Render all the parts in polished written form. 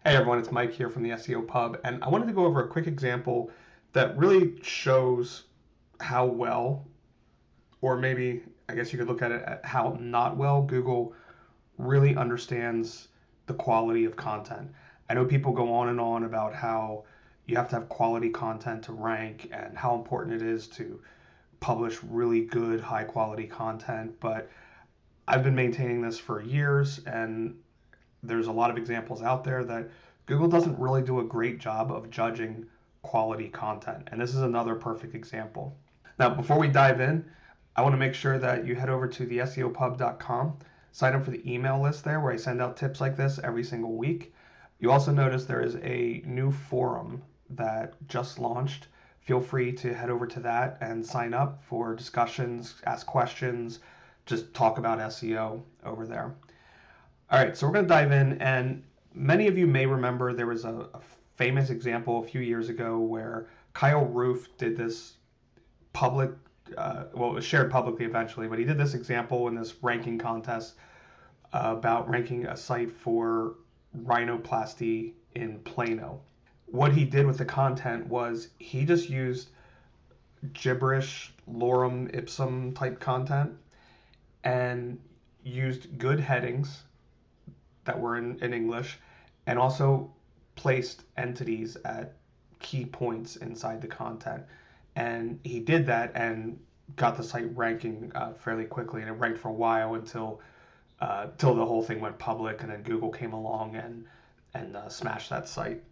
Hey everyone, it's Mike here from the SEO Pub, and I wanted to go over a quick example that really shows how well, or maybe I guess you could look at it at how not well, Google really understands the quality of content. I know people go on and on about how you have to have quality content to rank and how important it is to publish really good, high quality content, but I've been maintaining this for years, and there's a lot of examples out there that Google doesn't really do a great job of judging quality content. And this is another perfect example. Now, before we dive in, I want to make sure that you head over to the SEOpub.com, sign up for the email list there where I send out tips like this every single week. You also notice there is a new forum that just launched. Feel free to head over to that and sign up for discussions, ask questions, just talk about SEO over there. All right, so we're going to dive in, and many of you may remember there was a famous example a few years ago where Kyle Roof did this public, well, it was shared publicly eventually, but he did this example in this ranking contest about ranking a site for rhinoplasty in Plano. What he did with the content was he just used gibberish, lorem ipsum type content and used good headings that were in English, and also placed entities at key points inside the content. And he did that and got the site ranking fairly quickly, and it ranked for a while until till the whole thing went public, and then Google came along and smashed that site.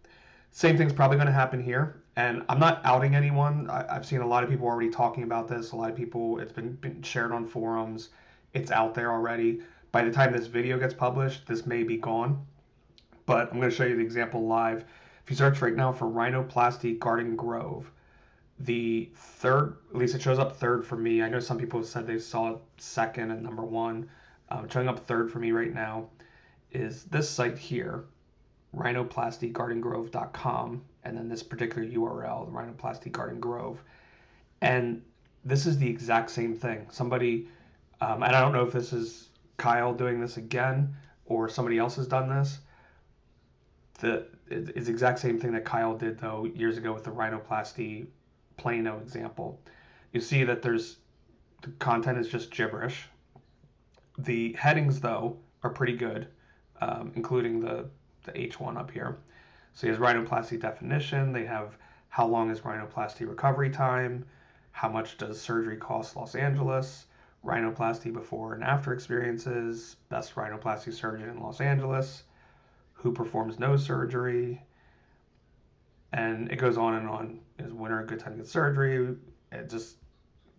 Same thing's probably going to happen here, and I'm not outing anyone. I've seen a lot of people already talking about this. A lot of people, it's been shared on forums. It's out there already. By the time this video gets published, this may be gone, but I'm going to show you the example live. If you search right now for Rhinoplasty Garden Grove, the third, at least it shows up third for me. I know some people have said they saw it second and number one. Showing up third for me right now is this site here, rhinoplastygardengrove.com, and then this particular URL, Rhinoplasty Garden Grove. And this is the exact same thing. Somebody, and I don't know if this is Kyle doing this again or somebody else has done this. It's the exact same thing that Kyle did though years ago with the rhinoplasty Plano example. You see that the content is just gibberish. The headings though are pretty good, including the H1 up here. So he has rhinoplasty definition. They have how long is rhinoplasty recovery time, how much does surgery cost Los Angeles, rhinoplasty before and after experiences, best rhinoplasty surgeon in Los Angeles, who performs nose surgery, and it goes on and on. Is winter a good time to get surgery? It just a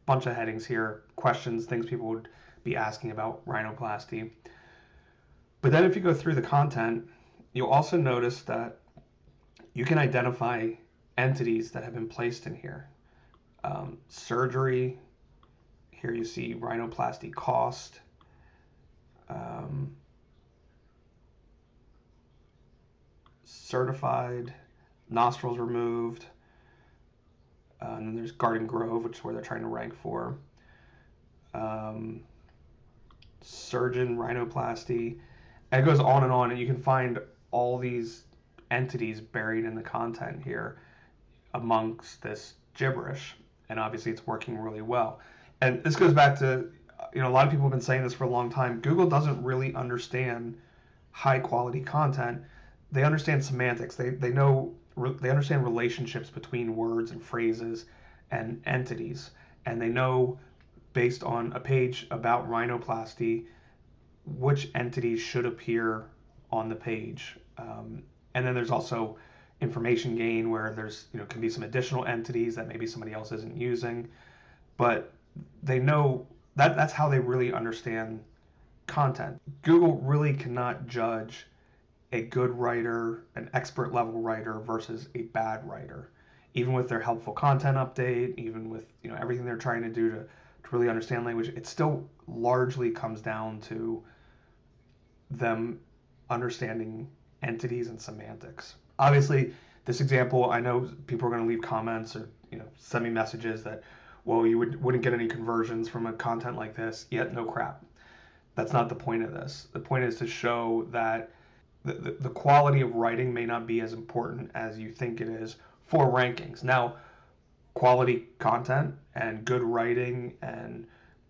bunch of headings here, questions, things people would be asking about rhinoplasty. But then if you go through the content, you'll also notice that you can identify entities that have been placed in here. Surgery, here you see rhinoplasty cost, certified, nostrils removed, and then there's Garden Grove, which is where they're trying to rank for. Surgeon rhinoplasty, and it goes on, and you can find all these entities buried in the content here amongst this gibberish, and obviously it's working really well. And this goes back to, a lot of people have been saying this for a long time. Google doesn't really understand high quality content. They understand semantics. They understand relationships between words and phrases and entities, and they know based on a page about rhinoplasty which entities should appear on the page. And then there's also information gain where there's can be some additional entities that maybe somebody else isn't using, but they know that's how they really understand content. Google really cannot judge a good writer, an expert level writer versus a bad writer, even with their helpful content update, even with everything they're trying to do to really understand language. It still largely comes down to them understanding entities and semantics. Obviously, this example, I know people are going to leave comments or send me messages that, well, you wouldn't get any conversions from a content like this. Yet, no crap. That's not the point of this. The point is to show that the quality of writing may not be as important as you think it is for rankings. Now, quality content and good writing and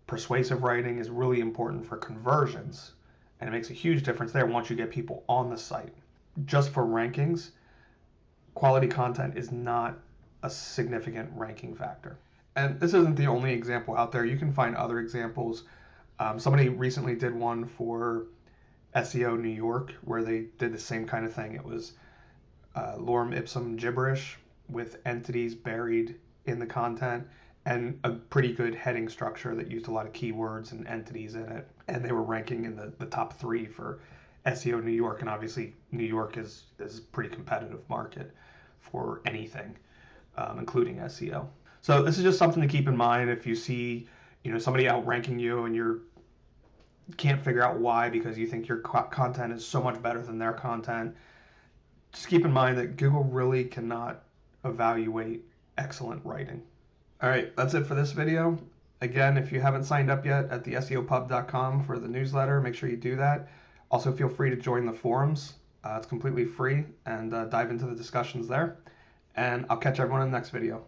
persuasive writing is really important for conversions, and it makes a huge difference there once you get people on the site. Just for rankings, quality content is not a significant ranking factor. And this isn't the only example out there. You can find other examples. Somebody recently did one for SEO New York where they did the same kind of thing. It was lorem ipsum gibberish with entities buried in the content and a pretty good heading structure that used a lot of keywords and entities in it. And they were ranking in the top 3 for SEO New York. And obviously New York is a pretty competitive market for anything, including SEO. So this is just something to keep in mind if you see, somebody outranking you and you can't figure out why because you think your content is so much better than their content. Just keep in mind that Google really cannot evaluate excellent writing. All right, that's it for this video. Again, if you haven't signed up yet at the SEOpub.com for the newsletter, make sure you do that. Also, feel free to join the forums. It's completely free, and dive into the discussions there. And I'll catch everyone in the next video.